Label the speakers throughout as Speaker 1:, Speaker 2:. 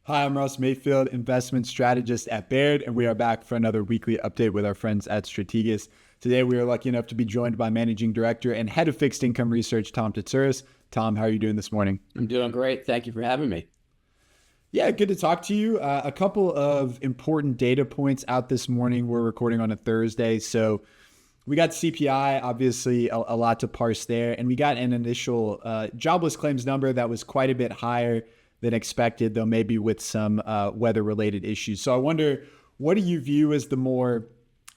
Speaker 1: Hi, I'm Ross Mayfield, investment strategist at Baird, and we are back for another weekly update with our friends at Strategas. Today, we are lucky enough to be joined by Managing Director and Head of Fixed Income Research, Tom Tzitzouris. Tom, how are you doing this morning?
Speaker 2: I'm doing great. Thank you for having me.
Speaker 1: Yeah, good to talk to you. A couple of important data points out this morning. We're recording on a Thursday, so we got CPI, obviously a lot to parse there, and we got an initial jobless claims number that was quite a bit higher than expected, though maybe with some weather-related issues. So I wonder, what do you view as the more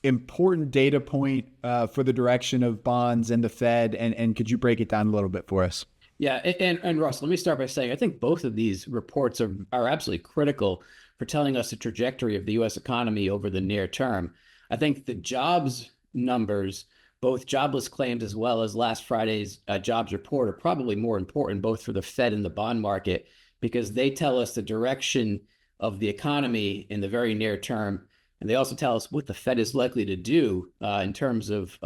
Speaker 1: important data point for the direction of bonds and the Fed, and could you break it down a little bit for us?
Speaker 2: Yeah, and Russ, let me start by saying I think both of these reports are absolutely critical for telling us the trajectory of the U.S. economy over the near term. I think the jobs numbers, both jobless claims as well as last Friday's jobs report, are probably more important both for the Fed and the bond market because they tell us the direction of the economy in the very near term. And they also tell us what the Fed is likely to do in terms of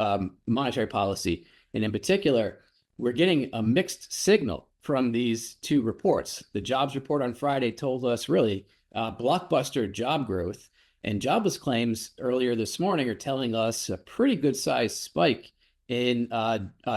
Speaker 2: monetary policy. And in particular, we're getting a mixed signal from these two reports. The jobs report on Friday told us really blockbuster job growth, and jobless claims earlier this morning are telling us a pretty good sized spike in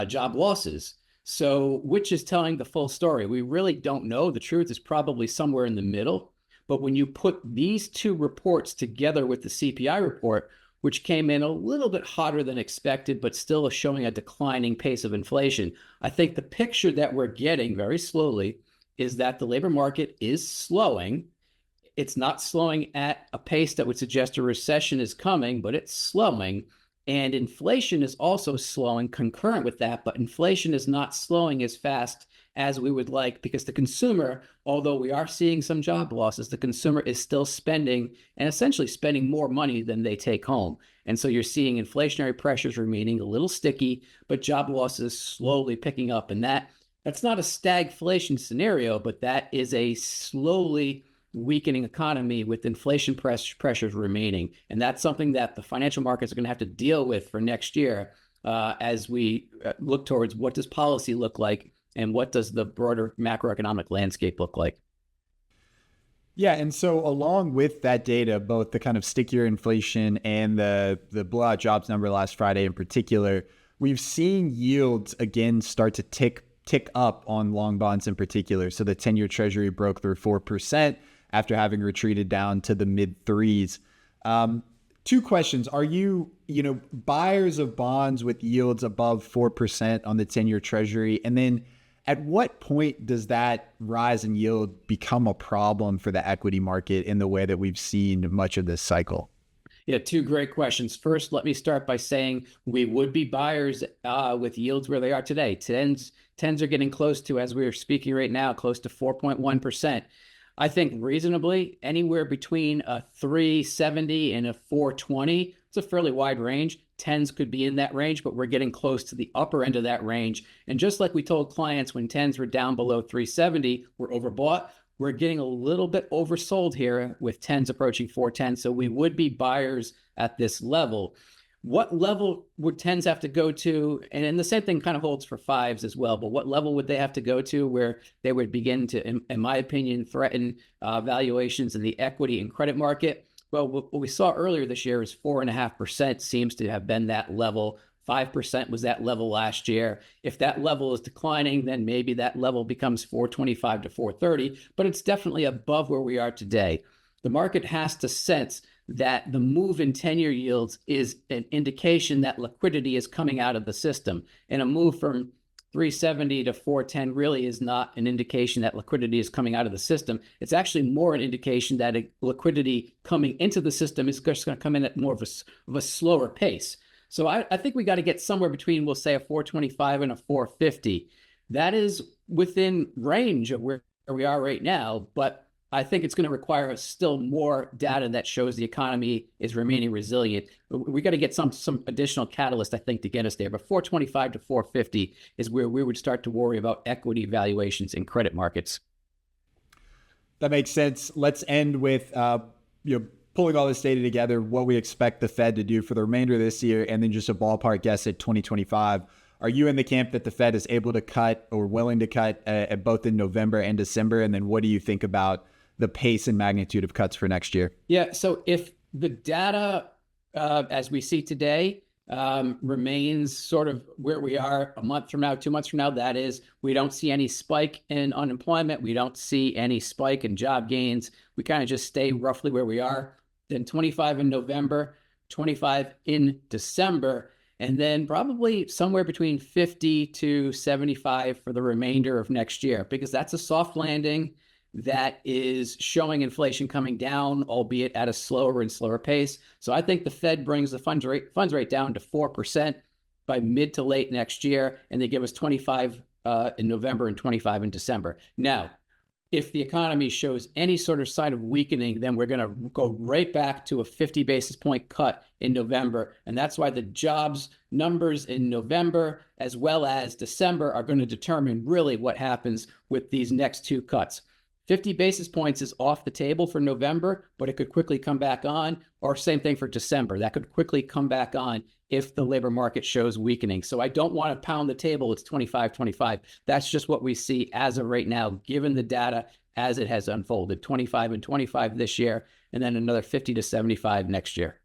Speaker 2: job losses. So, which is telling the full story? We really don't know. The truth is probably somewhere in the middle. But when you put these two reports together with the CPI report, which came in a little bit hotter than expected, but still showing a declining pace of inflation, I think the picture that we're getting very slowly is that the labor market is slowing. It's not slowing at a pace that would suggest a recession is coming, but it's slowing. And inflation is also slowing concurrent with that, but inflation is not slowing as fast as we would like because the consumer, although we are seeing some job losses, the consumer is still spending and essentially spending more money than they take home. And so you're seeing inflationary pressures remaining a little sticky, but job losses slowly picking up. And that's not a stagflation scenario, but that is a slowly weakening economy with inflation pressures remaining. And that's something that the financial markets are going to have to deal with for next year as we look towards what does policy look like and what does the broader macroeconomic landscape look like.
Speaker 1: Yeah, and so along with that data, both the kind of stickier inflation and the blowout jobs number last Friday in particular, we've seen yields again start to tick up on long bonds in particular. So the 10-year Treasury broke through 4% after having retreated down to the mid threes. Two questions. Are you buyers of bonds with yields above 4% on the 10-year Treasury? And then at what point does that rise in yield become a problem for the equity market in the way that we've seen much of this cycle?
Speaker 2: Yeah, two great questions. First, let me start by saying we would be buyers with yields where they are today. Tens are getting close to, as we're speaking right now, close to 4.1%. I think reasonably anywhere between a 370 and a 420. It's a fairly wide range. Tens could be in that range, but we're getting close to the upper end of that range. And just like we told clients when tens were down below 370, we're overbought. We're getting a little bit oversold here with tens approaching 410. So we would be buyers at this level. What level would tens have to go to? And the same thing kind of holds for fives as well. But what level would they have to go to where they would begin to, in my opinion, threaten valuations in the equity and credit market? Well, what we saw earlier this year is 4.5% seems to have been that level. 5% was that level last year. If that level is declining, then maybe that level becomes 425 to 430, but it's definitely above where we are today. The market has to sense that the move in 10-year yields is an indication that liquidity is coming out of the system. And a move from 370 to 410 really is not an indication that liquidity is coming out of the system. It's actually more an indication that liquidity coming into the system is just going to come in at more of a slower pace. So I think we got to get somewhere between, we'll say, a 425 and a 450. That is within range of where we are right now, but I think it's going to require still more data that shows the economy is remaining resilient. We got to get some additional catalyst, I think, to get us there. But 425 to 450 is where we would start to worry about equity valuations in credit markets.
Speaker 1: That makes sense. Let's end with pulling all this data together, what we expect the Fed to do for the remainder of this year, and then just a ballpark guess at 2025. Are you in the camp that the Fed is able to cut or willing to cut both in November and December? And then what do you think about the pace and magnitude of cuts for next year?
Speaker 2: Yeah. So if the data, as we see today, remains sort of where we are a month from now, 2 months from now, that is, we don't see any spike in unemployment. We don't see any spike in job gains. We kind of just stay roughly where we are. Then 25 in November, 25 in December, and then probably somewhere between 50 to 75 for the remainder of next year, because that's a soft landing that is showing inflation coming down, albeit at a slower and slower pace. So I think the Fed brings the funds rate down to 4% by mid to late next year, and they give us 25 in November and 25 in December. Now, if the economy shows any sort of sign of weakening, then we're going to go right back to a 50 basis point cut in November. And that's why the jobs numbers in November as well as December are going to determine really what happens with these next two cuts. 50 basis points is off the table for November, but it could quickly come back on, or same thing for December. That could quickly come back on if the labor market shows weakening. So I don't want to pound the table. It's 25, 25. That's just what we see as of right now, given the data as it has unfolded. 25 and 25 this year, and then another 50 to 75 next year.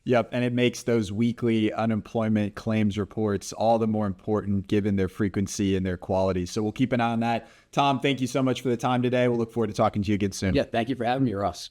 Speaker 1: Yep, and it makes those weekly unemployment claims reports all the more important given their frequency and their quality. So we'll keep an eye on that. Tom, thank you so much for the time today. We'll look forward to talking to you again soon.
Speaker 2: Yeah, thank you for having me, Ross.